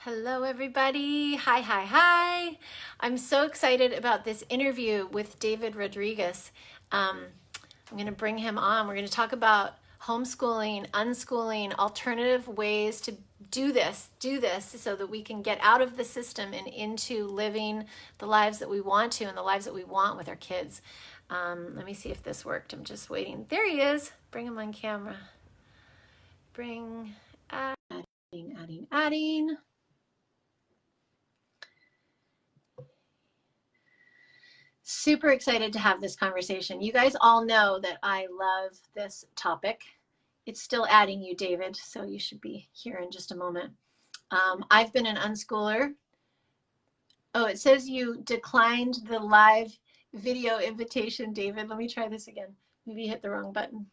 Hello, everybody. Hi, hi, hi. I'm so excited about this interview with David Rodriguez. Um, I'm going to bring him on. We're going to talk about homeschooling, unschooling, alternative ways to do this so that we can get out of the system and into living the lives that we want to and the lives that we want with our kids. Let me see if this worked. I'm just waiting. There he is. Bring him on camera. Adding. Super excited to have this conversation. You guys all know that I love this topic. It's still adding you, David, so you should be here in just a moment. I've been an unschooler. Oh, it says you declined the live video invitation, David. Let me try this again. Maybe you hit the wrong button.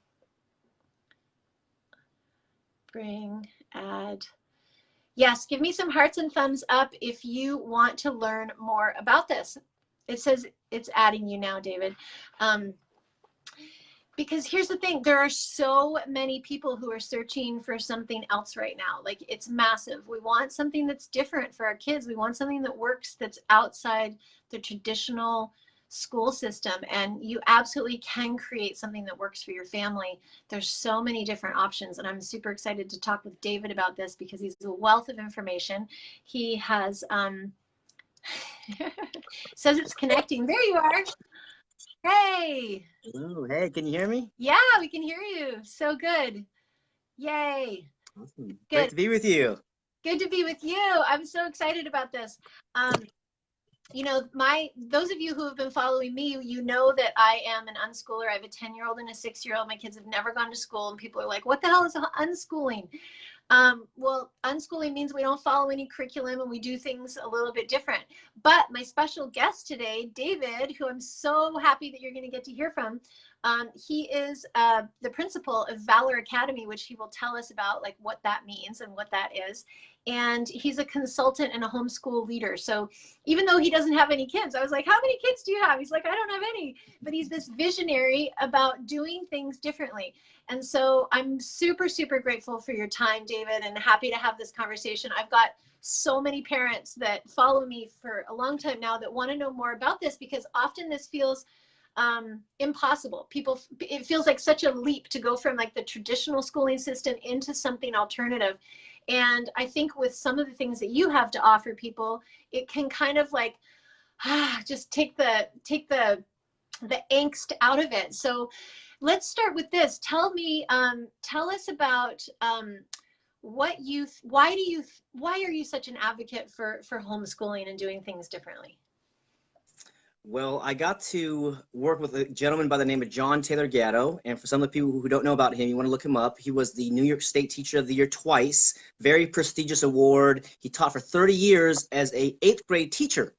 Add. Yes, give me some hearts and thumbs up if you want to learn more about this. It says it's adding you now, David. Because here's the thing, there are so many people who are searching for something else right now. Like, it's massive. We want something that's different for our kids. We want something that works, that's outside the traditional school system. And you absolutely can create something that works for your family. There's so many different options. And I'm super excited to talk with David about this because he's a wealth of information. He has, says it's connecting. There you are. Hey. Hello. Hey, can you hear me? Yeah, we can hear you. So good. Yay. Awesome. Good. Great to be with you. Good to be with you. I'm so excited about this. You know, those of you who have been following me, you know that I am an unschooler. I have a 10-year-old and a 6-year-old. My kids have never gone to school, and people are like, what the hell is unschooling? Well, unschooling means we don't follow any curriculum and we do things a little bit different. But my special guest today, David, who I'm so happy that you're going to get to hear from, he is the principal of Valor Academy, which he will tell us about, like what that means and what that is. And he's a consultant and a homeschool leader. So even though he doesn't have any kids, I was like, how many kids do you have? He's like, I don't have any. But he's this visionary about doing things differently. And so I'm super, super grateful for your time, David, and happy to have this conversation. I've got so many parents that follow me for a long time now that want to know more about this, because often this feels impossible. It feels like such a leap to go from like the traditional schooling system into something alternative. And I think with some of the things that you have to offer people, it can kind of like just take the angst out of it. So let's start with this. Tell us about why are you such an advocate for homeschooling and doing things differently? Well, I got to work with a gentleman by the name of John Taylor Gatto. And for some of the people who don't know about him, you want to look him up. He was the New York State Teacher of the Year twice, very prestigious award. He taught for 30 years as a 8th grade teacher.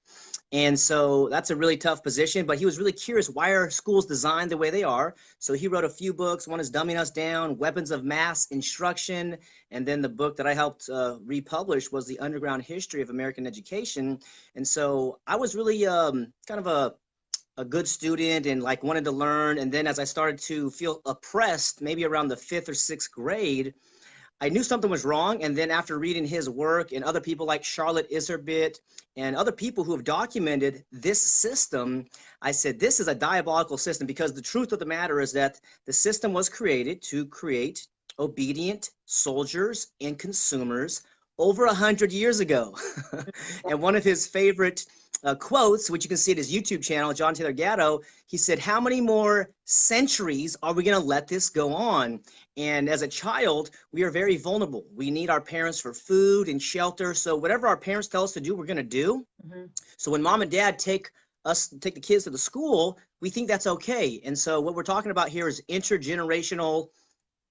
And so that's a really tough position, but he was really curious, why are schools designed the way they are? So he wrote a few books. One is Dumbing Us Down, Weapons of Mass Instruction. And then the book that I helped republish was The Underground History of American Education. And so I was really kind of a good student and like wanted to learn. And then as I started to feel oppressed, maybe around the 5th or 6th grade, I knew something was wrong. And then after reading his work and other people like Charlotte Iserbyt and other people who have documented this system, I said, this is a diabolical system, because the truth of the matter is that the system was created to create obedient soldiers and consumers over 100 years ago. And one of his favorite quotes, which you can see at his YouTube channel, John Taylor Gatto, he said, how many more centuries are we going to let this go on? And as a child, we are very vulnerable. We need our parents for food and shelter. So whatever our parents tell us to do, we're going to do. Mm-hmm. So when mom and dad take the kids to the school, we think that's okay. And so what we're talking about here is intergenerational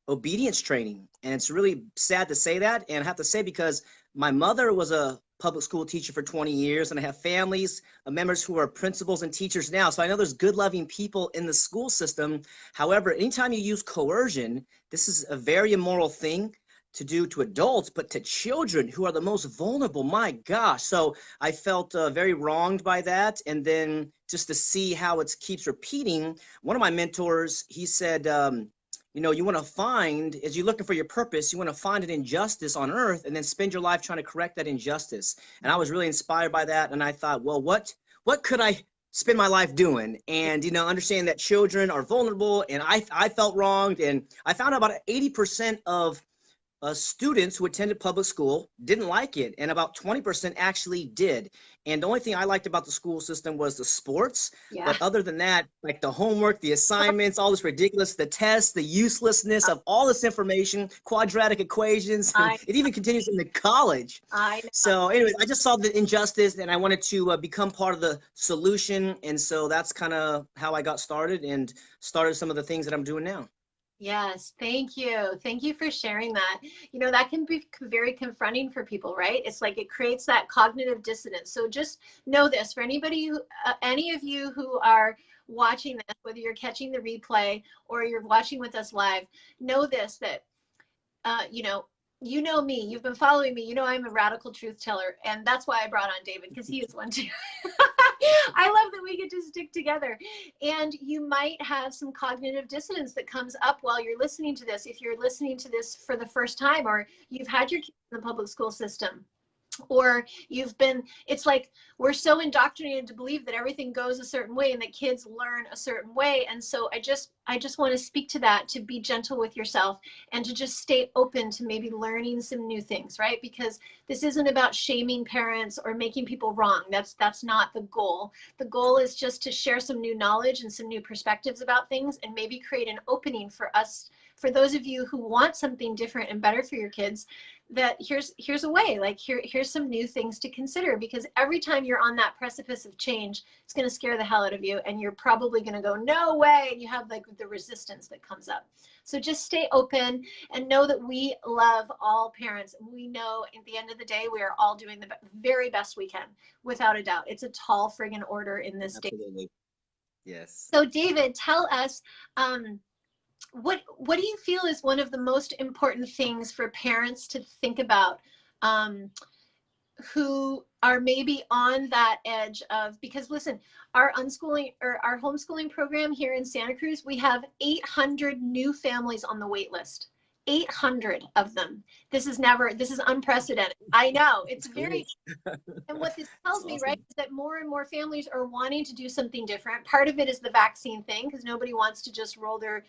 obedience training. And it's really sad to say that. And I have to say, because my mother was a public school teacher for 20 years, and I have families of members who are principals and teachers now. So I know there's good, loving people in the school system. However, anytime you use coercion, this is a very immoral thing to do to adults, but to children who are the most vulnerable, my gosh. So I felt very wronged by that. And then just to see how it keeps repeating, one of my mentors, he said, you know, you want to find, as you're looking for your purpose, you want to find an injustice on earth and then spend your life trying to correct that injustice. And I was really inspired by that. And I thought, well, what could I spend my life doing? And, you know, understanding that children are vulnerable, and I felt wronged. And I found out about 80% of students who attended public school didn't like it, and about 20% actually did. And the only thing I liked about the school system was the sports. Yeah. But other than that, like the homework, the assignments, all this ridiculous, the tests, the uselessness of all this information, quadratic equations, and I it even continues into college. I know. So anyways, I just saw the injustice and I wanted to become part of the solution. And so that's kind of how I got started and started some of the things that I'm doing now. Yes, thank you. Thank you for sharing that. You know, that can be very confronting for people, right? It's like it creates that cognitive dissonance. So just know this for anybody who, any of you who are watching this, whether you're catching the replay or you're watching with us live, know this, that, you know me, you've been following me, you know I'm a radical truth teller, and that's why I brought on David, because he is one too. I love that we get to stick together. And you might have some cognitive dissonance that comes up while you're listening to this. If you're listening to this for the first time, or you've had your kids in the public school system, or you've been, it's like we're so indoctrinated to believe that everything goes a certain way and that kids learn a certain way. And so I just want to speak to that, to be gentle with yourself and to just stay open to maybe learning some new things, right? Because this isn't about shaming parents or making people wrong. That's not the goal. The goal is just to share some new knowledge and some new perspectives about things, and maybe create an opening for us, for those of you who want something different and better for your kids, that here's a way, like here's some new things to consider. Because every time you're on that precipice of change, it's going to scare the hell out of you, and you're probably going to go, no way, and you have like the resistance that comes up. So just stay open and know that we love all parents. We know at the end of the day, we are all doing the very best we can, without a doubt. It's a tall friggin' order in this day. Absolutely. Yes. So David, tell us, what do you feel is one of the most important things for parents to think about, who are maybe on that edge of, because listen, our unschooling or our homeschooling program here in Santa Cruz, we have 800 new families on the wait list. 800 of them. This is unprecedented. I know, it's very, and what this tells me, right, is that more and more families are wanting to do something different. Part of it is the vaccine thing, because nobody wants to just roll their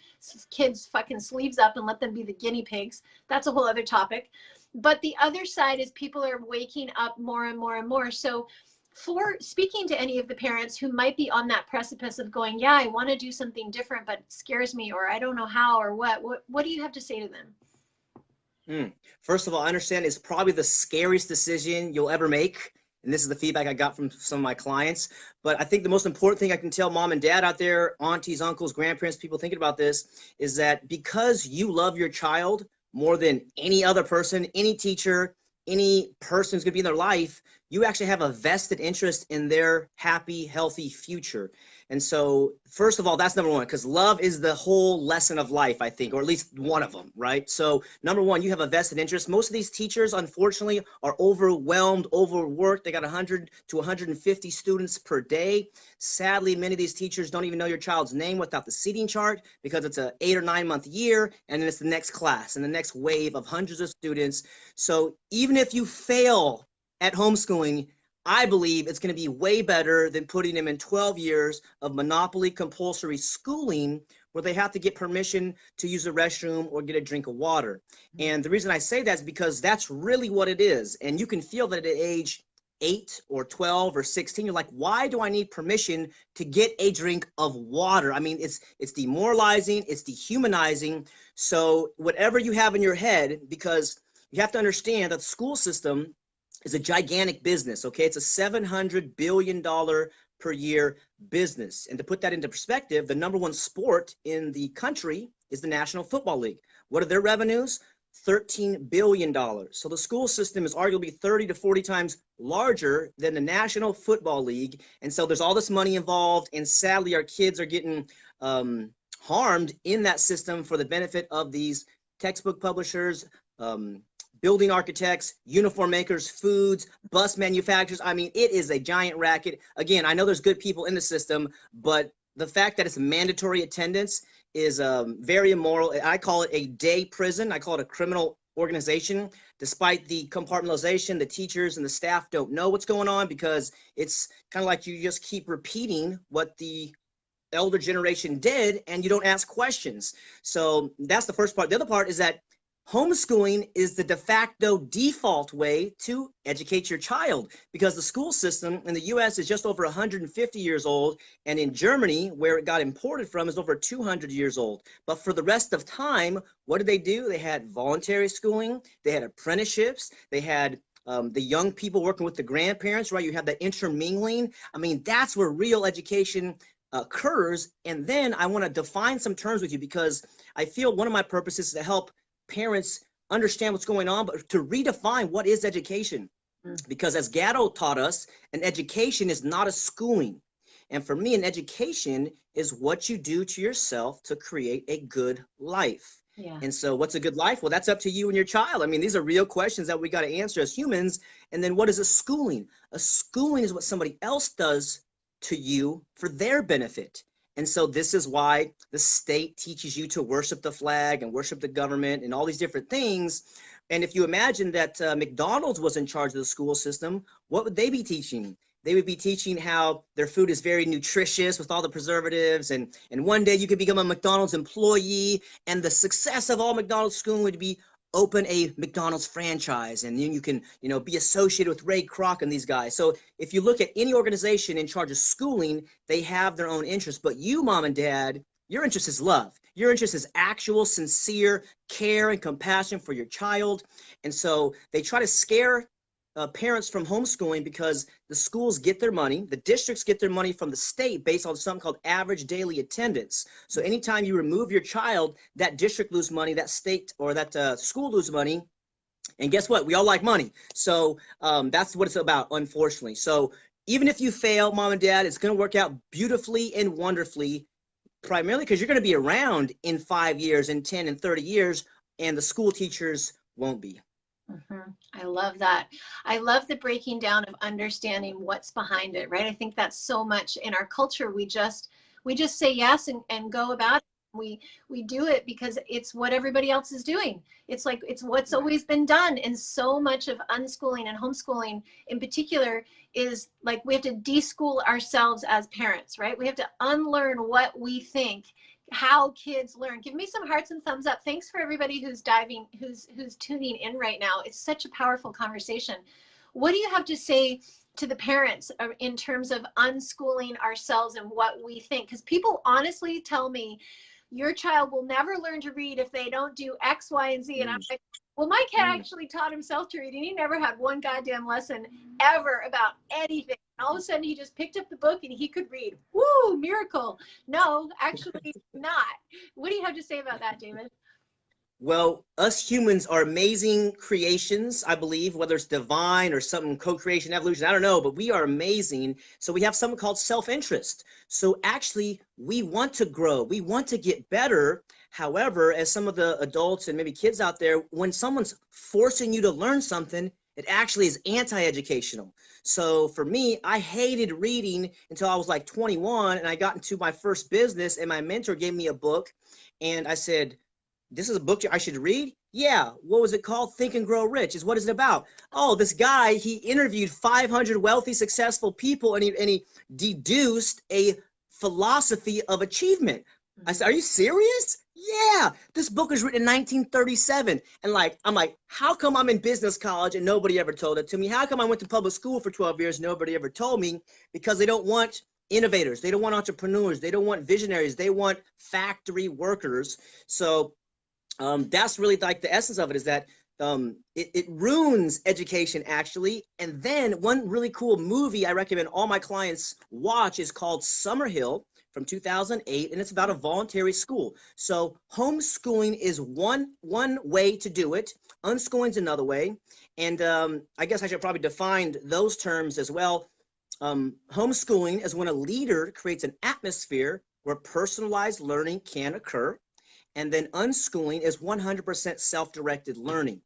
kids' fucking sleeves up and let them be the guinea pigs. That's a whole other topic. But the other side is people are waking up more and more and more. So for speaking to any of the parents who might be on that precipice of going, yeah, I want to do something different, but it scares me, or I don't know how, or what do you have to say to them? First of all, I understand it's probably the scariest decision you'll ever make. And this is the feedback I got from some of my clients. But I think the most important thing I can tell mom and dad out there, aunties, uncles, grandparents, people thinking about this, is that because you love your child more than any other person, any teacher, any person who's going to be in their life, you actually have a vested interest in their happy, healthy future. And so, first of all, that's number one, because love is the whole lesson of life, I think, or at least one of them, right? So, number one, you have a vested interest. Most of these teachers, unfortunately, are overwhelmed, overworked. They got 100 to 150 students per day. Sadly, many of these teachers don't even know your child's name without the seating chart, because it's an 8 or 9 month year, and then it's the next class and the next wave of hundreds of students. So, even if you fail at homeschooling, I believe it's going to be way better than putting them in 12 years of monopoly compulsory schooling where they have to get permission to use the restroom or get a drink of water. And the reason I say that is because that's really what it is. And you can feel that at age 8 or 12 or 16, you're like, why do I need permission to get a drink of water? I mean, it's demoralizing, it's dehumanizing. So whatever you have in your head, because you have to understand that the school system is a gigantic business, okay? It's a $700 billion per year business. And to put that into perspective, the number one sport in the country is the National Football League. What are their revenues? $13 billion. So the school system is arguably 30 to 40 times larger than the National Football League. And so there's all this money involved, and sadly our kids are getting harmed in that system for the benefit of these textbook publishers, building architects, uniform makers, foods, bus manufacturers. I mean, it is a giant racket. Again, I know there's good people in the system, but the fact that it's mandatory attendance is very immoral. I call it a day prison. I call it a criminal organization. Despite the compartmentalization, the teachers and the staff don't know what's going on because it's kind of like you just keep repeating what the elder generation did and you don't ask questions. So that's the first part. The other part is that homeschooling is the de facto default way to educate your child because the school system in the US is just over 150 years old, and in Germany, where it got imported from, is over 200 years old. But for the rest of time, what did they do? They had voluntary schooling, they had apprenticeships, they had the young people working with the grandparents, right? You have that intermingling. I mean, that's where real education occurs. And then I want to define some terms with you because I feel one of my purposes is to help parents understand what's going on, but to redefine what is education. Because as Gatto taught us, an education is not a schooling. And for me, an education is what you do to yourself to create a good life. Yeah. And so what's a good life? Well, that's up to you and your child. I mean, these are real questions that we got to answer as humans. And then what is a schooling? A schooling is what somebody else does to you for their benefit. And so this is why the state teaches you to worship the flag and worship the government and all these different things. And if you imagine that McDonald's was in charge of the school system, what would they be teaching? They would be teaching how their food is very nutritious with all the preservatives. And one day you could become a McDonald's employee, and the success of all McDonald's schooling would be open a McDonald's franchise, and then you can, be associated with Ray Kroc and these guys. So if you look at any organization in charge of schooling, they have their own interests. But you, mom and dad, your interest is love. Your interest is actual, sincere care and compassion for your child. And so they try to scare parents from homeschooling because the schools get their money, the districts get their money from the state based on something called average daily attendance. So anytime you remove your child, that district lose money, that state or that school lose money. And guess what? We all like money. So that's what it's about, unfortunately. So even if you fail, mom and dad, it's going to work out beautifully and wonderfully, primarily because you're going to be around in 5 years, in 10 and 30 years, and the school teachers won't be. I love that. I love the breaking down of understanding what's behind it, right? I think that's so much in our culture. We just say yes and go about it. We do it because it's what everybody else is doing. It's like, it's what's always been done. And so much of unschooling and homeschooling in particular is like, we have to deschool ourselves as parents, right? We have to unlearn what we think, how kids learn. Give me some hearts and thumbs up. Thanks for everybody who's tuning in right now. It's such a powerful conversation. What do you have to say to the parents in terms of unschooling ourselves and what we think? Because people honestly tell me, your child will never learn to read if they don't do X, Y, and Z. And I'm like, well, my kid actually taught himself to read, and he never had one goddamn lesson ever about anything. All of a sudden, he just picked up the book and he could read. Woo, miracle. No, actually not. What do you have to say about that, David? Well, us humans are amazing creations, I believe, whether it's divine or something, co-creation, evolution, I don't know, but we are amazing. So we have something called self-interest. So actually, we want to grow. We want to get better. However, as some of the adults and maybe kids out there, when someone's forcing you to learn something, it actually is anti-educational. So for me, I hated reading until I was like 21, and I got into my first business, and my mentor gave me a book, and I said, this is a book I should read? Yeah. What was it called? Think and Grow Rich. Is what is it about? Oh, this guy, he interviewed 500 wealthy, successful people, and he deduced a philosophy of achievement. I said, are you serious? Yeah. This book was written in 1937. And I'm like, how come I'm in business college and nobody ever told it to me? How come I went to public school for 12 years? Nobody ever told me. Because they don't want innovators. They don't want entrepreneurs. They don't want visionaries. They want factory workers. So that's really like the essence of it, is that it ruins education actually. And then one really cool movie I recommend all my clients watch is called Summerhill from 2008, and it's about a voluntary school. So homeschooling is one way to do it. Unschooling is another way. And I guess I should probably define those terms as well. Homeschooling is when a leader creates an atmosphere where personalized learning can occur. And then unschooling is 100% self-directed learning.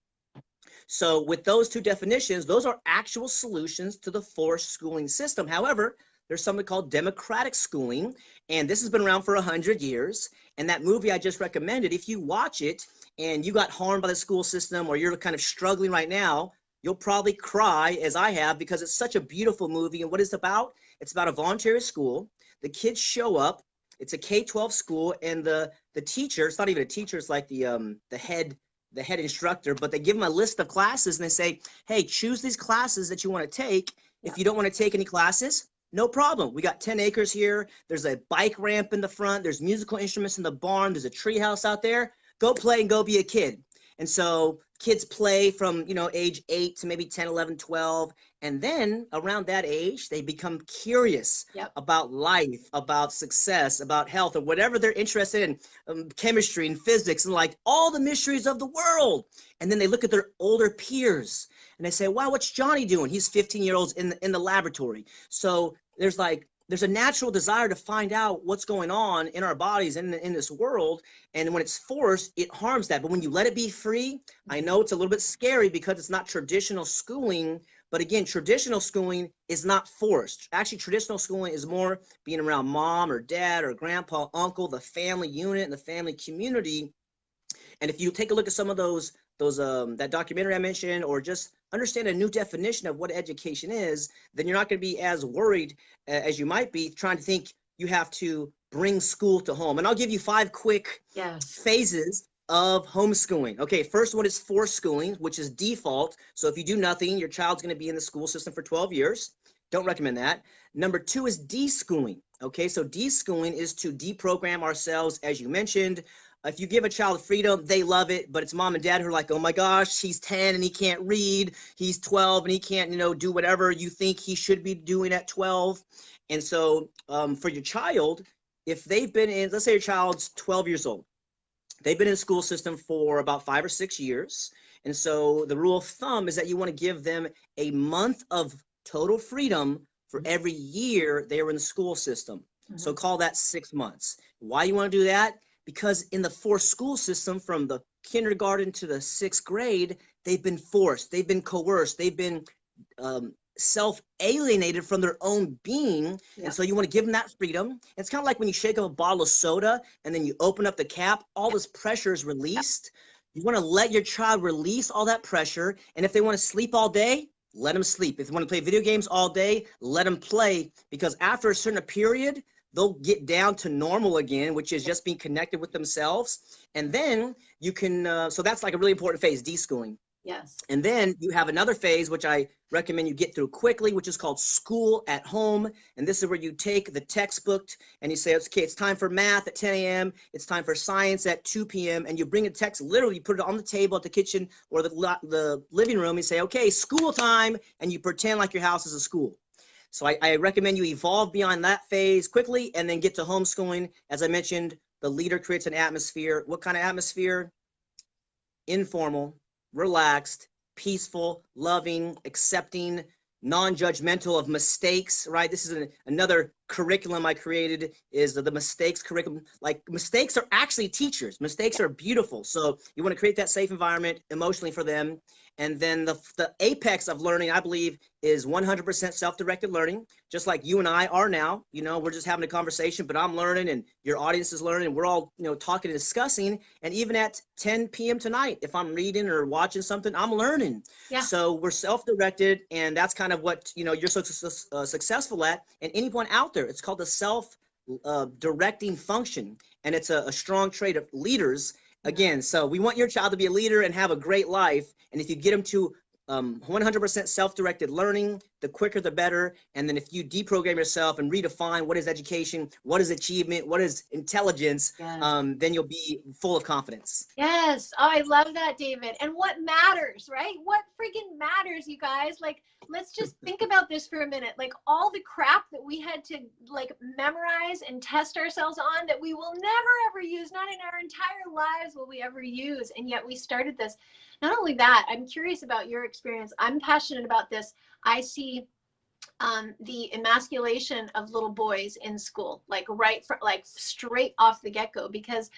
So with those two definitions, those are actual solutions to the forced schooling system. However, there's something called democratic schooling, and this has been around for 100 years. And that movie I just recommended, if you watch it and you got harmed by the school system or you're kind of struggling right now, you'll probably cry as I have, because it's such a beautiful movie. And what it's about? It's about a voluntary school. The kids show up. It's a K-12 school, and the teacher, it's not even a teacher, it's like the head instructor, but they give them a list of classes and they say, hey, choose these classes that you want to take. If you don't want to take any classes, no problem. We got 10 acres here. There's a bike ramp in the front. There's musical instruments in the barn. There's a tree house out there. Go play and go be a kid. And so kids play from, age 8 to maybe 10, 11, 12. And then around that age, they become curious about life, about success, about health, or whatever they're interested in, chemistry and physics, and like all the mysteries of the world. And then they look at their older peers and they say, wow, what's Johnny doing? He's 15-year-olds in the laboratory. So there's a natural desire to find out what's going on in our bodies and in this world. And when it's forced, it harms that. But when you let it be free, I know it's a little bit scary because it's not traditional schooling. But again, traditional schooling is not forced. Actually, traditional schooling is more being around mom or dad or grandpa, uncle, the family unit and the family community. And if you take a look at some of those that documentary I mentioned, or just understand a new definition of what education is, then you're not going to be as worried as you might be trying to think you have to bring school to home. And I'll give you 5 quick phases of homeschooling. Okay, first one is forced schooling, which is default. So if you do nothing, your child's going to be in the school system for 12 years. Don't recommend that. Number 2 is deschooling. Okay, so deschooling is to deprogram ourselves, as you mentioned. If you give a child freedom, they love it, but it's mom and dad who are like, oh my gosh, he's 10 and he can't read. He's 12 and he can't, do whatever you think he should be doing at 12. And so for your child, if they've been in, let's say your child's 12 years old, they've been in the school system for about 5 or 6 years. And so the rule of thumb is that you want to give them a month of total freedom for every year they were in the school system. So call that 6 months. Why you want to do that? Because in the forced school system, from the kindergarten to the 6th grade, they've been forced, they've been coerced, they've been self-alienated from their own being. And so you want to give them that freedom. It's kind of like when you shake up a bottle of soda and then you open up the cap, all this pressure is released. You want to let your child release all that pressure. And if they want to sleep all day, let them sleep. If they want to play video games all day, let them play, because after a certain period, they'll get down to normal again, which is just being connected with themselves. And then you can, so that's like a really important phase, deschooling. Yes. And then you have another phase, which I recommend you get through quickly, which is called school at home. And this is where you take the textbook and you say, okay, it's time for math at 10 a.m. It's time for science at 2 p.m. And you bring a text, literally you put it on the table at the kitchen or the living room. You say, okay, school time. And you pretend like your house is a school. So I recommend you evolve beyond that phase quickly and then get to homeschooling. As I mentioned, the leader creates an atmosphere. What kind of atmosphere? Informal, relaxed, peaceful, loving, accepting, non-judgmental of mistakes, right? This is another curriculum I created, is the mistakes curriculum. Like, mistakes are actually teachers. Mistakes are beautiful. So you want to create that safe environment emotionally for them. And then the apex of learning, I believe, is 100% self-directed learning, just like you and I are now. We're just having a conversation, but I'm learning and your audience is learning, and we're all, talking and discussing. And even at 10 p.m. tonight, if I'm reading or watching something, I'm learning. Yeah. So we're self-directed, and that's kind of what, you're so successful at. And anyone out there, it's called the self-directing function. And it's a strong trait of leaders. Again, so we want your child to be a leader and have a great life. And if you get them to 100% self-directed learning, the quicker the better. And then if you deprogram yourself and redefine what is education, what is achievement, what is intelligence, then you'll be full of confidence. Yes. Oh, I love that, David. And what matters, right? What freaking matters, you guys? Like, let's just think about this for a minute. Like, all the crap that we had to memorize and test ourselves on that we will never ever use, not in our entire lives will we ever use. And yet we started this. Not only that, I'm curious about your experience. I'm passionate about this. I see the emasculation of little boys in school, straight off the get-go, because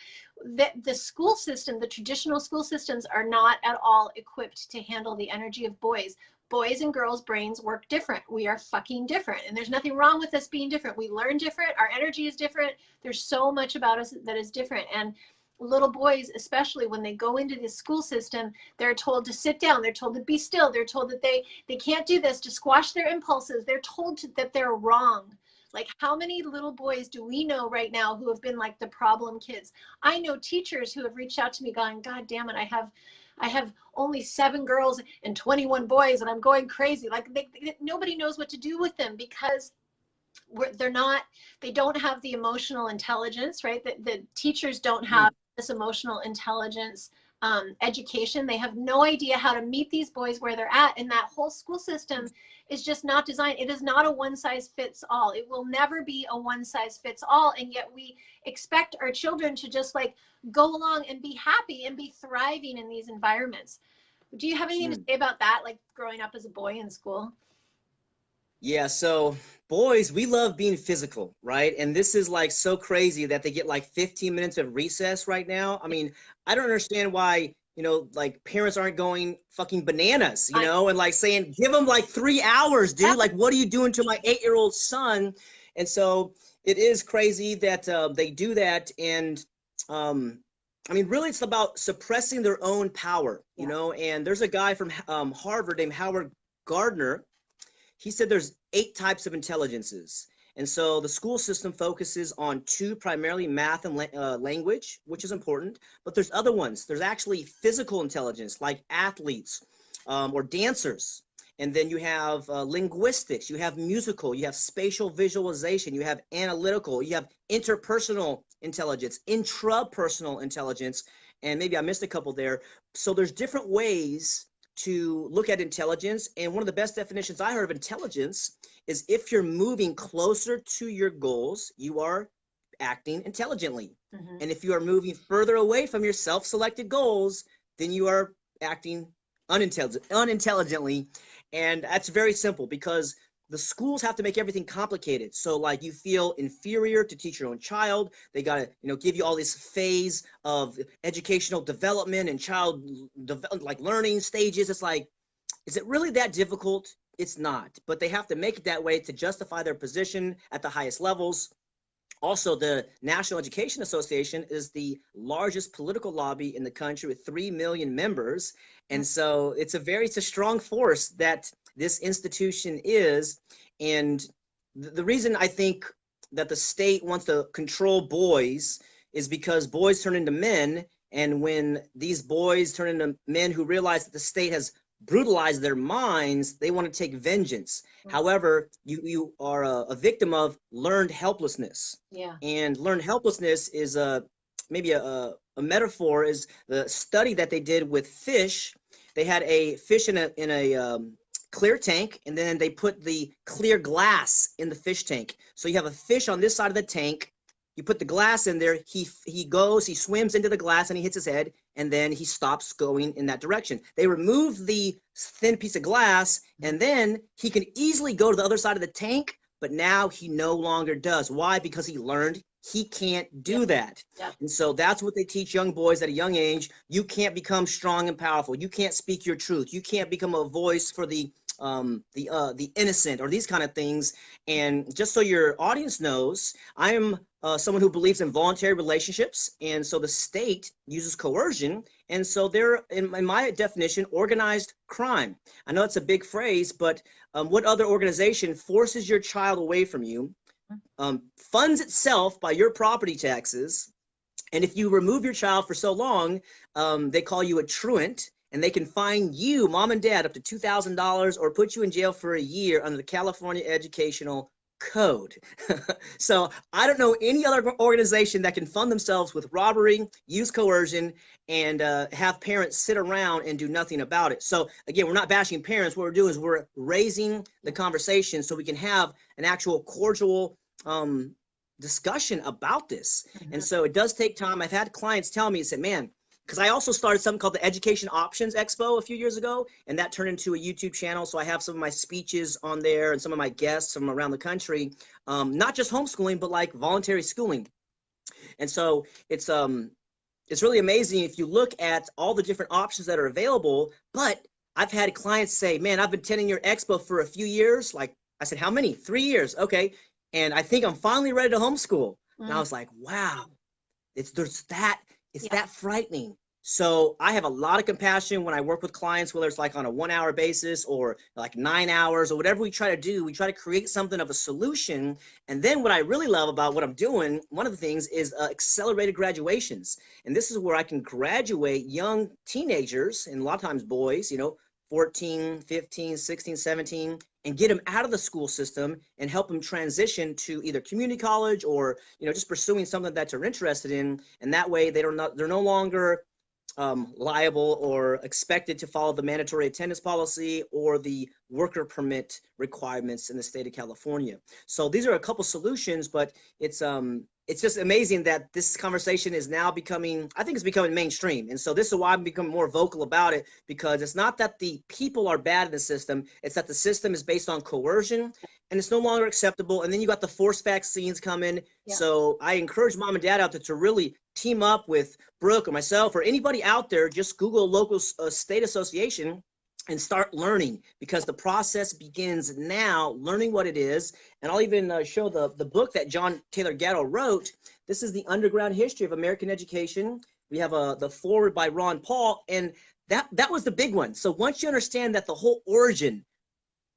the school system, the traditional school systems, are not at all equipped to handle the energy of boys. boys and girls' brains work different. We are fucking different. And there's nothing wrong with us being different. We learn different. Our energy is different. There's so much about us that is different. And little boys, especially when they go into the school system, they're told to sit down. They're told to be still. They're told that they can't do this, to squash their impulses. They're told that they're wrong. Like, how many little boys do we know right now who have been like the problem kids? I know teachers who have reached out to me going, God damn it, I have only 7 girls and 21 boys and I'm going crazy. Like, nobody knows what to do with them because they don't have the emotional intelligence, right? The teachers don't have this emotional intelligence education. They have no idea how to meet these boys where they're at. And that whole school system is just not designed. It is not a one size fits all. It will never be a one size fits all. And yet we expect our children to just like go along and be happy and be thriving in these environments. Do you have anything to say about that? Like growing up as a boy in school? Yeah, so boys, we love being physical, right? And this is like so crazy that they get like 15 minutes of recess right now. I mean, I don't understand why, like parents aren't going fucking bananas, and like saying, give them like 3 hours, dude. Like, what are you doing to my 8-year-old son? And so it is crazy that they do that. And I mean, really, it's about suppressing their own power, and there's a guy from Harvard named Howard Gardner. He said there's 8 types of intelligences. And so the school system focuses on 2, primarily math and language, which is important. But there's other ones. There's actually physical intelligence, like athletes or dancers. And then you have linguistics, you have musical, you have spatial visualization, you have analytical, you have interpersonal intelligence, intrapersonal intelligence, and maybe I missed a couple there. So there's different ways to look at intelligence. And one of the best definitions I heard of intelligence is if you're moving closer to your goals, you are acting intelligently. And if you are moving further away from your self-selected goals, then you are acting unintelligently. And that's very simple because the schools have to make everything complicated. So like you feel inferior to teach your own child. They got to, give you all this phase of educational development and child like learning stages. It's like, is it really that difficult? It's not, but they have to make it that way to justify their position at the highest levels. Also, the National Education Association is the largest political lobby in the country with 3 million members. And so it's a strong force that this institution is. And the reason I think that the state wants to control boys is because boys turn into men. And when these boys turn into men who realize that the state has brutalized their minds, they want to take vengeance. However, you are a victim of learned helplessness. And learned helplessness is maybe a metaphor is the study that they did with fish. They had a fish in a clear tank, and then they put the clear glass in the fish tank. So you have a fish on this side of the tank. You put the glass in there, he swims into the glass and he hits his head, and then he stops going in that direction. They remove the thin piece of glass, and then he can easily go to the other side of the tank, but now he no longer does. Why? Because he learned he can't do that. And so that's what they teach young boys at a young age. You can't become strong and powerful. You can't speak your truth. You can't become a voice for the innocent or these kind of things. And just so your audience knows, I am someone who believes in voluntary relationships, and so the state uses coercion, and so they're, in my definition, organized crime. I know it's a big phrase, but what other organization forces your child away from you, funds itself by your property taxes, and if you remove your child for so long, they call you a truant, and they can fine you, mom and dad, up to $2,000 or put you in jail for a year under the California Educational Code. So I don't know any other organization that can fund themselves with robbery, use coercion, and have parents sit around and do nothing about it. So again, we're not bashing parents. What we're doing is we're raising the conversation so we can have an actual cordial discussion about this. And so it does take time. I've had clients tell me, said, man, because I also started something called the Education Options Expo a few years ago, and that turned into a YouTube channel. So I have some of my speeches on there and some of my guests from around the country, not just homeschooling, but like voluntary schooling. And so it's really amazing if you look at all the different options that are available. But I've had clients say, man, I've been attending your expo for a few years. Like I said, how many? 3 years. Okay. And I think I'm finally ready to homeschool. And I was like, wow, it's Yeah. that frightening. So I have a lot of compassion when I work with clients, whether it's like on a 1 hour basis or like 9 hours or whatever we try to do. We try to create something of a solution. And then what I really love about what I'm doing, one of the things is accelerated graduations. And this is where I can graduate young teenagers, and a lot of times boys, 14, 15, 16, 17, and get them out of the school system and help them transition to either community college or, just pursuing something that they're interested in. And that way they're no longer liable or expected to follow the mandatory attendance policy or the worker permit requirements in the state of California. So these are a couple solutions, but it's just amazing that this conversation is now becoming, I think it's becoming mainstream. And so this is why I'm becoming more vocal about it, because it's not that the people are bad in the system, it's that the system is based on coercion and it's no longer acceptable. And then you got the forced vaccines coming. Yeah. So I encourage mom and dad out there to really team up with Brooke or myself or anybody out there. Just Google local state association and start learning, because the process begins now, learning what it is. And I'll even show the book that John Taylor Gatto wrote. This is the underground history of American education. We have the foreword by Ron Paul, and that was the big one. So once you understand that the whole origin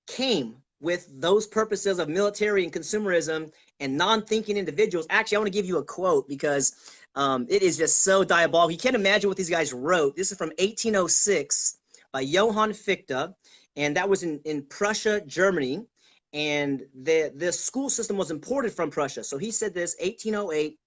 came with those purposes of military and consumerism and non-thinking individuals. Actually, I want to give you a quote because it is just so diabolical. You can't imagine what these guys wrote. This is from 1806 by Johann Fichte, and that was in Prussia, Germany. And the school system was imported from Prussia. So he said this, 1808,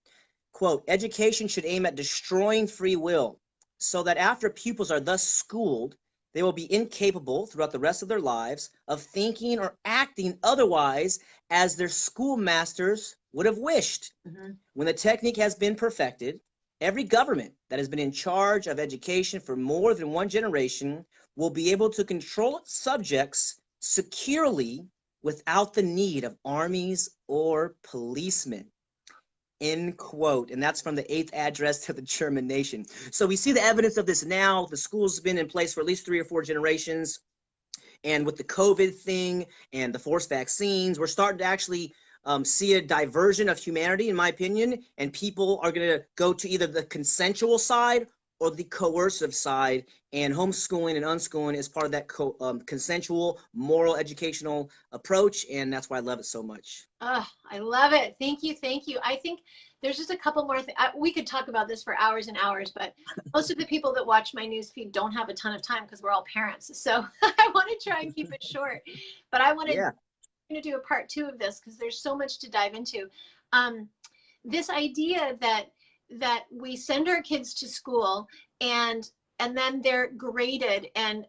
quote, education should aim at destroying free will, so that after pupils are thus schooled, they will be incapable throughout the rest of their lives of thinking or acting otherwise as their schoolmasters would have wished. Mm-hmm. When the technique has been perfected, every government that has been in charge of education for more than one generation will be able to control its subjects securely without the need of armies or policemen. End quote. And that's from the 8th address to the German nation. So we see the evidence of this now. The school's been in place for at least 3 or 4 generations. And with the COVID thing and the forced vaccines, we're starting to actually see a diversion of humanity, in my opinion. And people are going to go to either the consensual side or the coercive side. And homeschooling and unschooling is part of that consensual, moral, educational approach. And that's why I love it so much. Oh, I love it. Thank you. Thank you. I think there's just a couple more things. We could talk about this for hours and hours, but most of the people that watch my newsfeed don't have a ton of time because we're all parents. So I want to try and keep it short, but I want to do a part 2 of this because there's so much to dive into. This idea that we send our kids to school and then they're graded and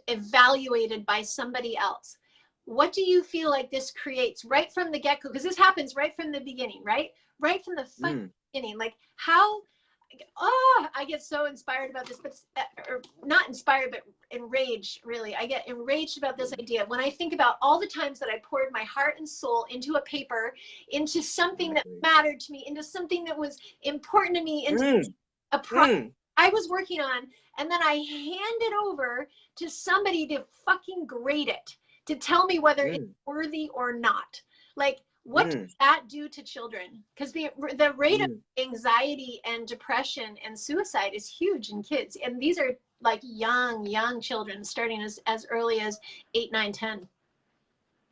evaluated by somebody else. What do you feel like this creates right from the get-go? Because this happens right from the beginning, right? Right from the beginning. Like how, I get so inspired about this, but or not inspired, but enraged, really. I get enraged about this idea. When I think about all the times that I poured my heart and soul into a paper, into something that mattered to me, into something that was important to me, into a project I was working on, and then I hand it over to somebody to fucking grade it, to tell me whether it's worthy or not. Like, what does that do to children? Because the rate of anxiety and depression and suicide is huge in kids. And these are like young children starting as early as 8, 9, 10.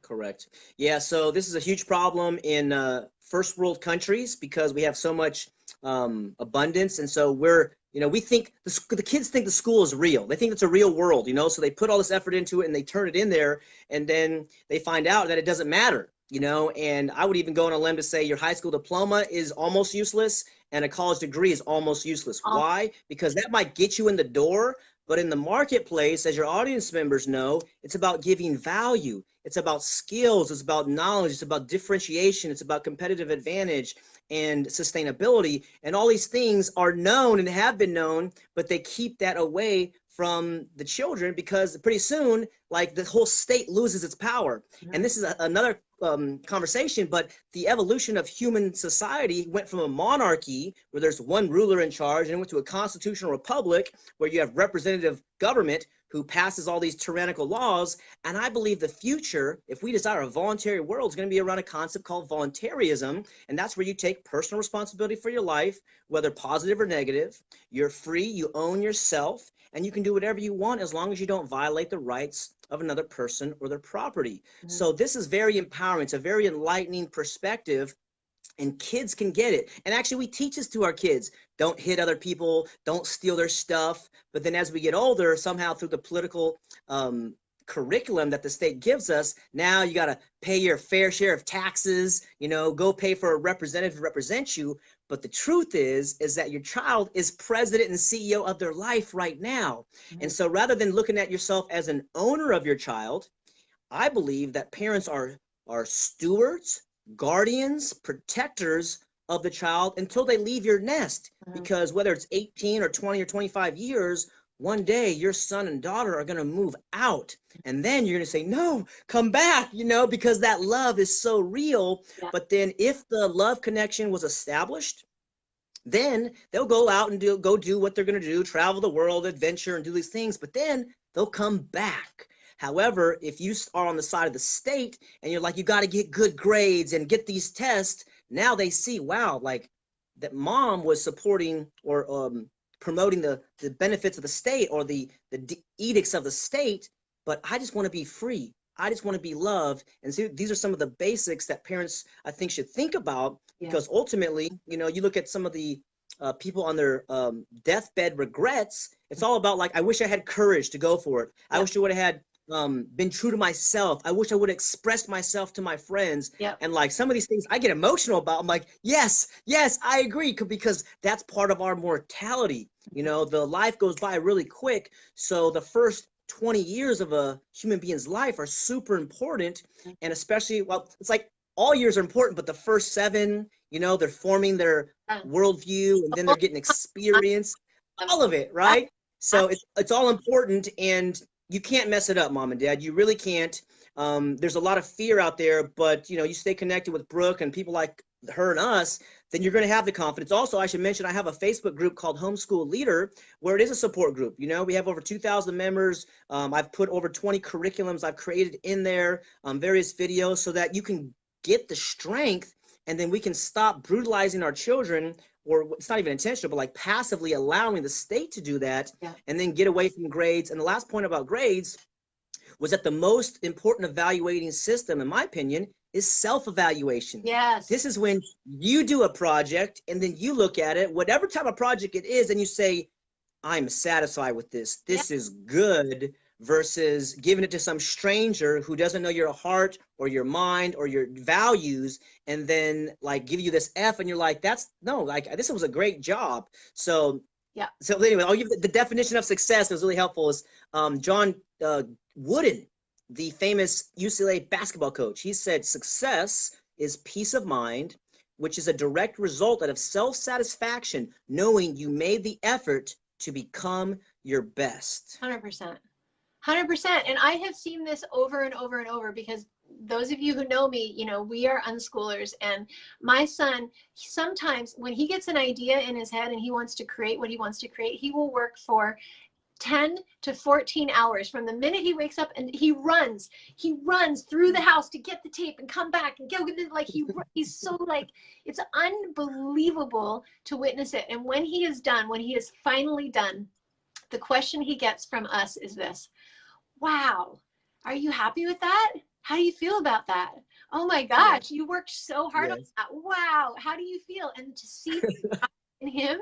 Correct. Yeah, so this is a huge problem in first world countries because we have so much abundance. And so we think the kids think the school is real. They think it's a real world, so they put all this effort into it and they turn it in there, and then they find out that it doesn't matter, and I would even go on a limb to say your high school diploma is almost useless and a college degree is almost useless. Why? Because that might get you in the door, but in the marketplace, as your audience members know, it's about giving value. It's about skills. It's about knowledge. It's about differentiation. It's about competitive advantage and sustainability. And all these things are known and have been known, but they keep that away from the children, because pretty soon, like, the whole state loses its power. And this is another conversation, but the evolution of human society went from a monarchy where there's one ruler in charge, and went to a constitutional republic where you have representative government who passes all these tyrannical laws. And I believe the future, if we desire a voluntary world, is going to be around a concept called voluntarism. And that's where you take personal responsibility for your life, whether positive or negative. You're free, you own yourself, and you can do whatever you want as long as you don't violate the rights of another person or their property. So this is very empowering. It's a very enlightening perspective, and kids can get it. And actually, we teach this to our kids. Don't hit other people, don't steal their stuff. But then as we get older, somehow through the political curriculum that the state gives us, now you got to pay your fair share of taxes, go pay for a representative to represent you. But the truth is that your child is president and CEO of their life right now. And so rather than looking at yourself as an owner of your child, I believe that parents are stewards, guardians, protectors of the child until they leave your nest. Because whether it's 18 or 20 or 25 years, one day your son and daughter are going to move out, and then you're going to say, no, come back, because that love is so real. But then if the love connection was established, then they'll go out and do what they're going to do, travel the world, adventure, and do these things, but then they'll come back. However, if you are on the side of the state and you're like, you got to get good grades and get these tests, now they see, wow, like that mom was supporting or promoting the benefits of the state or the edicts of the state, but I just want to be free. I just want to be loved. And so these are some of the basics that parents, I think, should think about, because ultimately, you look at some of the people on their deathbed regrets. It's all about, like, I wish I had courage to go for it. I wish I would have had been true to myself. I wish I would have expressed myself to my friends. And like some of these things I get emotional about. I'm like, yes, I agree, because that's part of our mortality. The life goes by really quick. So the first 20 years of a human being's life are super important. And especially, well, it's like all years are important, but the first 7, they're forming their worldview, and then they're getting experience, all of it, right? So it's all important, and you can't mess it up, mom and dad. You really can't. There's a lot of fear out there, but you stay connected with Brooke and people like her and us, then you're going to have the confidence. Also, I should mention, I have a Facebook group called Homeschool Leader, where it is a support group. We have over 2,000 members. I've put over 20 curriculums I've created in there, various videos, so that you can get the strength, and then we can stop brutalizing our children, or it's not even intentional, but like passively allowing the state to do that, and then get away from grades. And the last point about grades was that the most important evaluating system, in my opinion, is self-evaluation. This is when you do a project and then you look at it, whatever type of project it is, and you say, I'm satisfied with this. This is good, versus giving it to some stranger who doesn't know your heart or your mind or your values, and then like give you this F, and you're like, this was a great job. So anyway, I'll give the definition of success that was really helpful is John Wooden, the famous UCLA basketball coach. He said, success is peace of mind, which is a direct result out of self-satisfaction, knowing you made the effort to become your best. 100%. 100%. And I have seen this over and over and over, because those of you who know me, we are unschoolers, and my son, sometimes when he gets an idea in his head and he wants to create what he wants to create, he will work for 10 to 14 hours from the minute he wakes up, and he runs through the house to get the tape and come back and go, like he's so like, it's unbelievable to witness it. And when he is finally done, the question he gets from us is this: wow, are you happy with that? How do you feel about that? Oh my gosh, you worked so hard on that. Wow, how do you feel? And to see in him,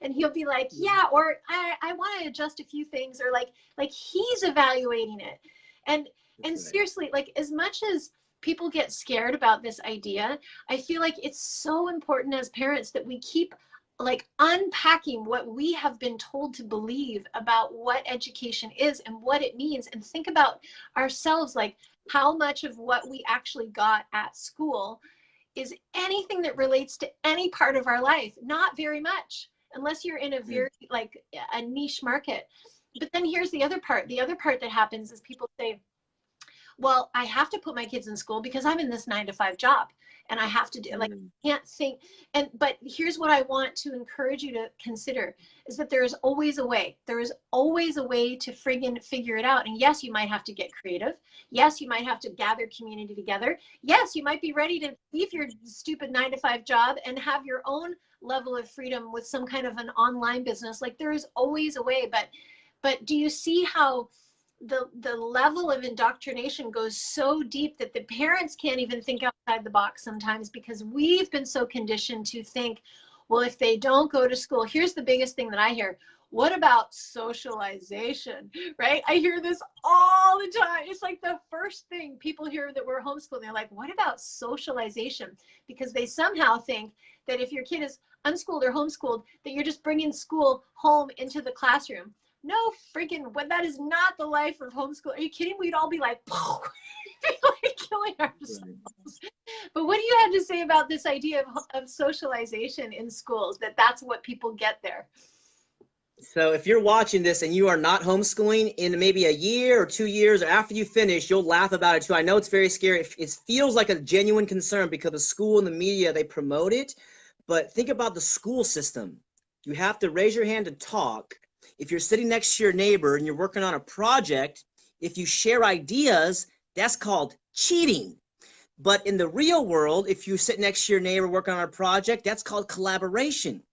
and he'll be like, yeah, or I want to adjust a few things, or like he's evaluating it. And seriously, like, as much as people get scared about this idea, I feel like it's so important as parents that we keep like unpacking what we have been told to believe about what education is and what it means, and think about ourselves, like how much of what we actually got at school is anything that relates to any part of our life. Not very much, unless you're in a very like a niche market. but then here's the other part. The other part that happens is people say, well, I have to put my kids in school because I'm in this 9 to 5 job and I have to do, like, can't think. But here's what I want to encourage you to consider is that there is always a way. There is always a way to friggin' figure it out. And yes, you might have to get creative. Yes, you might have to gather community together. Yes, you might be ready to leave your stupid 9 to 5 job and have your own level of freedom with some kind of an online business. Like, there is always a way. But do you see how the level of indoctrination goes so deep that the parents can't even think outside the box sometimes, because we've been so conditioned to think, well, if they don't go to school, here's the biggest thing that I hear. What about socialization, right? I hear this all the time. It's like the first thing people hear that we're homeschooling. They're like, what about socialization? Because they somehow think that if your kid is unschooled or homeschooled, that you're just bringing school home into the classroom. No freaking, what, that is not the life of homeschool. Are you kidding? We'd all be like, like killing ourselves. But what do you have to say about this idea of socialization in schools, that's what people get there? So if you're watching this and you are not homeschooling, in maybe a year or 2 years, or after you finish, you'll laugh about it too. I know it's very scary. It feels like a genuine concern because the school and the media, they promote it. But think about the school system. You have to raise your hand to talk. If you're sitting next to your neighbor and you're working on a project, if you share ideas, that's called cheating. But in the real world, if you sit next to your neighbor working on a project, that's called collaboration.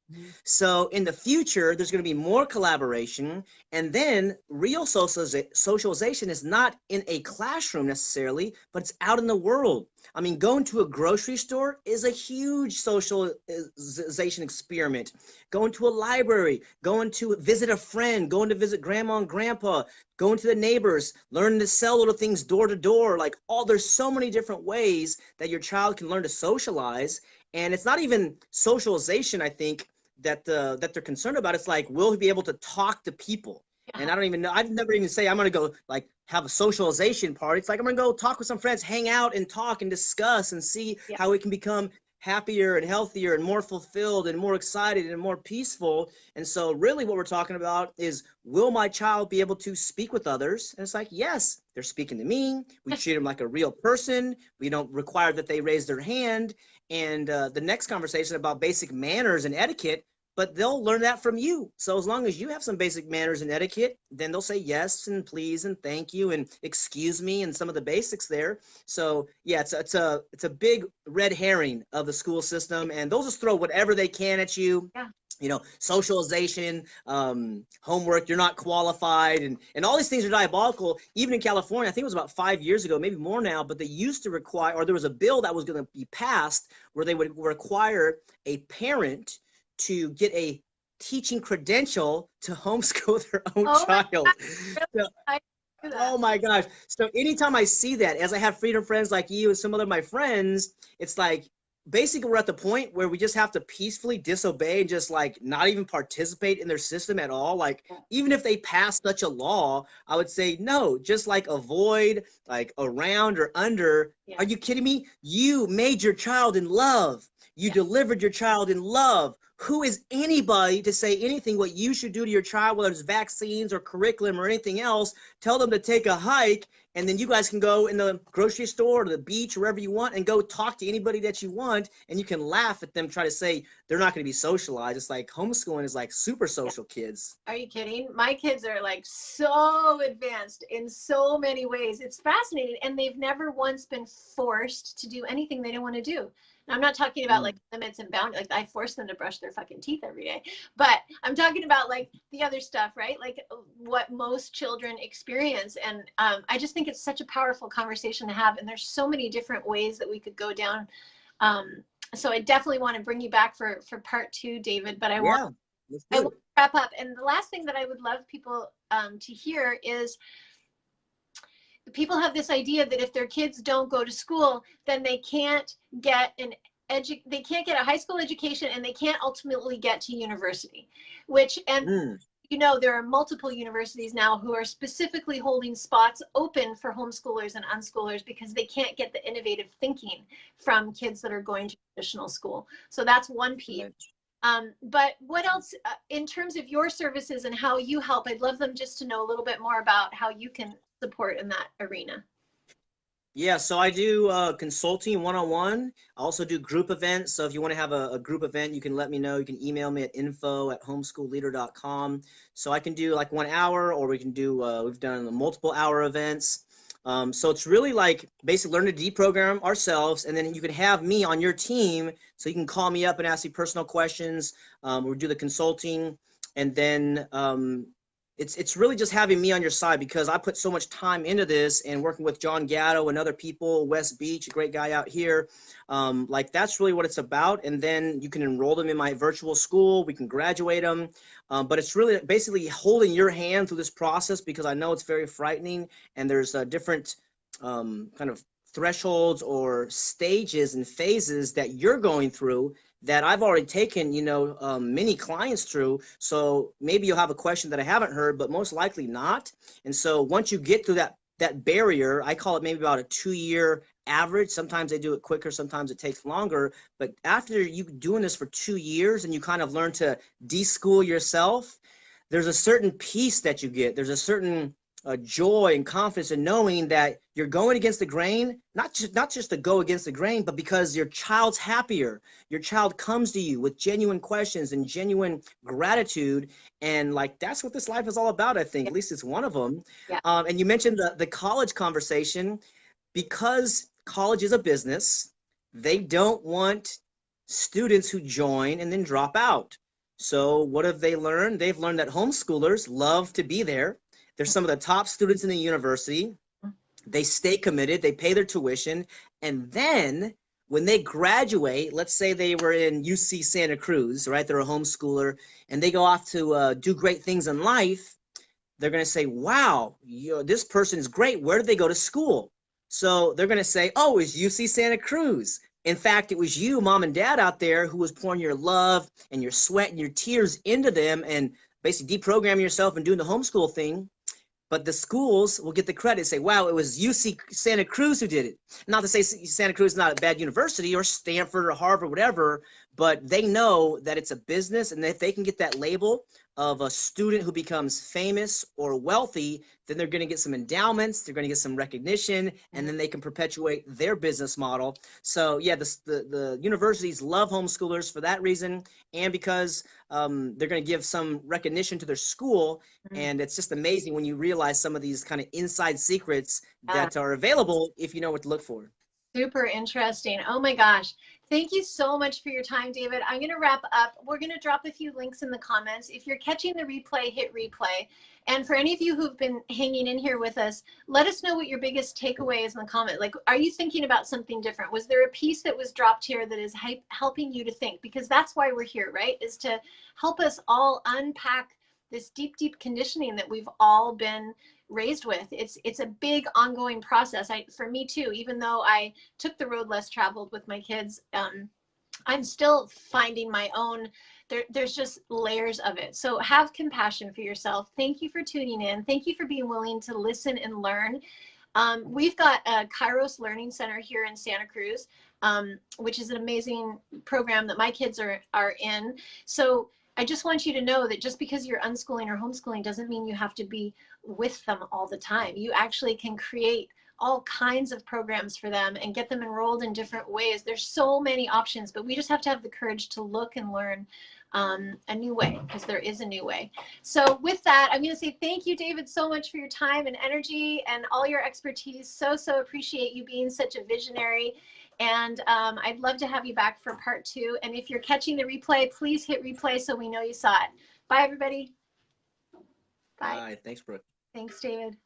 So in the future, there's going to be more collaboration. And then real socialization is not in a classroom necessarily, but it's out in the world. I mean, going to a grocery store is a huge socialization experiment. Going to a library, going to visit a friend, going to visit grandma and grandpa, going to the neighbors, learning to sell little things door to door. Like, there's so many different ways that your child can learn to socialize. And it's not even socialization, I think, that they're concerned about. It's like, will he be able to talk to people? And I don't even know. I've never even say I'm going to go like have a socialization party. It's like, I'm going to go talk with some friends, hang out and talk and discuss and see how we can become happier and healthier and more fulfilled and more excited and more peaceful. And so really what we're talking about is, will my child be able to speak with others? And it's like, yes, they're speaking to me. We treat them like a real person. We don't require that they raise their hand. And the next conversation about basic manners and etiquette, but they'll learn that from you. So as long as you have some basic manners and etiquette, then they'll say yes and please and thank you and excuse me and some of the basics there. So yeah, it's a big red herring of the school system, and they'll just throw whatever they can at you. Yeah. You know, socialization, homework, you're not qualified, and all these things are diabolical. Even in California, I think it was about 5 years ago, maybe more now, but they used to require, or there was a bill that was going to be passed where they would require a parent to get a teaching credential to homeschool their own child. So, oh my gosh. So anytime I see that, as I have freedom friends like you and some other of my friends, it's like, basically we're at the point where we just have to peacefully disobey and just like not even participate in their system at all. Like, even if they pass such a law, I would say no, just like avoid, like around or under. Are you kidding me? You made your child in love. You delivered your child in love. Who is anybody to say anything what you should do to your child, whether it's vaccines or curriculum or anything else? Tell them to take a hike, and then you guys can go in the grocery store or the beach, wherever you want, and go talk to anybody that you want, and you can laugh at them, try to say they're not going to be socialized. It's like homeschooling is like super social kids. Are you kidding? My kids are like so advanced in so many ways. It's fascinating, and they've never once been forced to do anything they don't want to do. Now, I'm not talking about like limits and boundaries. Like, I force them to brush their fucking teeth every day, but I'm talking about like the other stuff, right? Like what most children experience. And I just think it's such a powerful conversation to have. And there's so many different ways that we could go down. So I definitely want to bring you back for part 2, David, but I want to wrap up. And the last thing that I would love people to hear is, people have this idea that if their kids don't go to school, then they can't get they can't get a high school education, and they can't ultimately get to university, which, and you know, there are multiple universities now who are specifically holding spots open for homeschoolers and unschoolers because they can't get the innovative thinking from kids that are going to traditional school. So that's one piece. But what else in terms of your services and how you help? I'd love them just to know a little bit more about how you can support in that arena. Yeah, so I do consulting one-on-one. I also do group events. So if you want to have a group event, you can let me know. You can email me at info@homeschoolleader.com. So I can do like 1 hour, or we can do, we've done multiple hour events. So it's really like basically learn to deprogram ourselves, and then you can have me on your team. So you can call me up and ask me personal questions. We'll do the consulting, and then it's really just having me on your side, because I put so much time into this and working with John Gatto and other people, West Beach, a great guy out here. Like that's really what it's about. And then you can enroll them in my virtual school. We can graduate them. But it's really basically holding your hand through this process, because I know it's very frightening, and there's different kind of thresholds or stages and phases that you're going through that I've already taken, many clients through. So maybe you'll have a question that I haven't heard, but most likely not. And so once you get through that barrier, I call it maybe about a 2-year average. Sometimes they do it quicker, sometimes it takes longer. But after you doing this for 2 years and you kind of learn to de-school yourself, there's a certain peace that you get. There's a certain joy and confidence in knowing that you're going against the grain, not just to go against the grain, but because your child's happier. Your child comes to you with genuine questions and genuine gratitude, and like that's what this life is all about. I think, Yeah. at least it's one of them. Yeah. And you mentioned the college conversation. Because college is a business, they don't want students who join and then drop out. So what have they learned? They've learned that homeschoolers love to be there. They're some of the top students in the university. They stay committed, they pay their tuition, and then when they graduate, let's say they were in UC Santa Cruz, right? They're a homeschooler, and they go off to do great things in life. They're going to say, wow, this person is great. Where did they go to school? So they're going to say, oh, it's UC Santa Cruz. In fact, it was you, mom and dad out there, who was pouring your love and your sweat and your tears into them and basically deprogramming yourself and doing the homeschool thing. But the schools will get the credit, say, wow, it was UC Santa Cruz who did it. Not to say Santa Cruz is not a bad university, or Stanford or Harvard, whatever, but they know that it's a business, and if they can get that label of a student who becomes famous or wealthy, then they're going to get some endowments, they're going to get some recognition, and then they can perpetuate their business model. So yeah, the universities love homeschoolers for that reason, and because they're going to give some recognition to their school. And it's just amazing when you realize some of these kind of inside secrets that are available if you know what to look for. Super interesting. Oh my gosh. Thank you so much for your time, David. I'm going to wrap up. We're going to drop a few links in the comments. If you're catching the replay, hit replay. And for any of you who've been hanging in here with us, let us know what your biggest takeaway is in the comment. Like, are you thinking about something different? Was there a piece that was dropped here that is helping you to think? Because that's why we're here, right? Is to help us all unpack this deep, deep conditioning that we've all been raised with. It's a big ongoing process. For me too, even though I took the road less traveled with my kids, I'm still finding my own. There's just layers of it. So have compassion for yourself. Thank you for tuning in. Thank you for being willing to listen and learn. We've got a Kairos Learning Center here in Santa Cruz, which is an amazing program that my kids are in. So I just want you to know that just because you're unschooling or homeschooling doesn't mean you have to be with them all the time. You actually can create all kinds of programs for them and get them enrolled in different ways. There's so many options, but we just have to have the courage to look and learn a new way, because there is a new way. So with that, I'm going to say thank you, David, so much for your time and energy and all your expertise. So appreciate you being such a visionary. And I'd love to have you back for part 2. And if you're catching the replay, please hit replay so we know you saw it. Bye, everybody. Bye. Bye. Thanks, Brooke. Thanks, David.